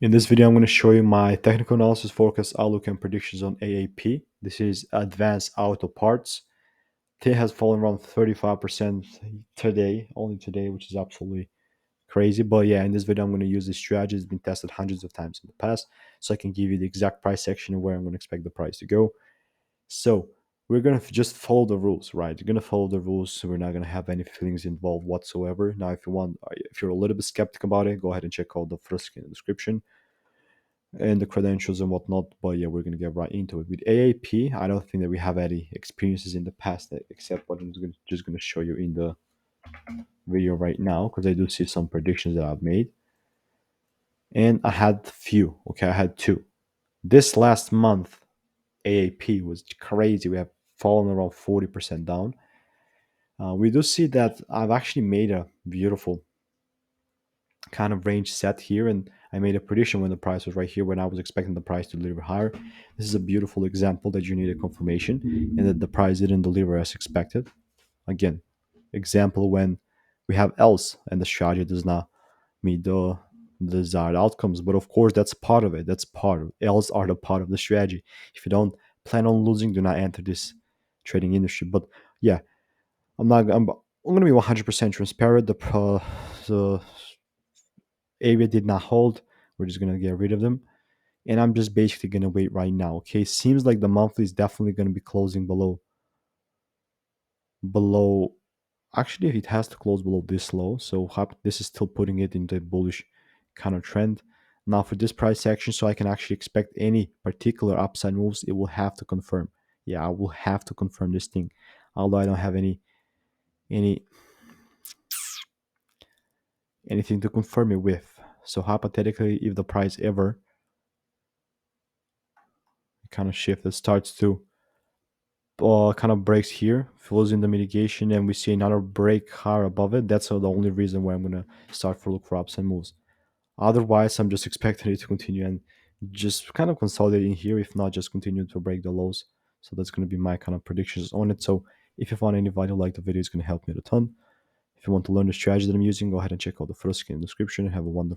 In this video, I'm going to show you my technical analysis, forecast, outlook, and predictions on AAP. This is advanced auto parts. It has fallen around 35% today, only today, which is absolutely crazy. But yeah, in this video, I'm going to use this strategy. It's been tested hundreds of times in the past, so I can give you the exact price section and where I'm going to expect the price to go. So we're going to just follow the rules, right? You're going to follow the rules, so we're not going to have any feelings involved whatsoever. Now, if you're a little bit skeptical about it, go ahead and check out the first in the description and the credentials and whatnot. But yeah, we're gonna get right into it. With AAP, I don't think that we have any experiences in the past except what just gonna show you in the video right now, because I do see some predictions that I've made. And I had few. Okay, I had two. This last month, AAP was crazy. We have fallen around 40% down. We do see that I've actually made a beautiful kind of range set here, and I made a prediction when the price was right here when I was expecting the price to deliver higher. This is a beautiful example that you need a confirmation and that the price didn't deliver as expected. Again, example when we have else and the strategy does not meet the desired outcomes. But of course, that's part of it. That's part of else are the part of the strategy. If you don't plan on losing, do not enter this trading industry. But yeah, I'm gonna be 100% transparent. The area did not hold. We're just gonna get rid of them. And I'm just basically gonna wait right now. Okay, seems like the monthly is definitely gonna be closing below. Actually, it has to close below this low. So this is still putting it into a bullish kind of trend. Now for this price action, so I can actually expect any particular upside moves, it will have to confirm. Yeah, I will have to confirm this thing, although I don't have any anything to confirm it with. So hypothetically, if the price ever kind of shift, it starts to kind of breaks here, fills in the mitigation, and we see another break higher above it. That's the only reason why I'm gonna start for look for upside moves. Otherwise, I'm just expecting it to continue and just kind of consolidating here, if not just continue to break the lows. So that's gonna be my kind of predictions on it. So if you found any value, like the video, is gonna help me a ton. If you want to learn the strategy that I'm using, go ahead and check out the first in the description. Have a wonderful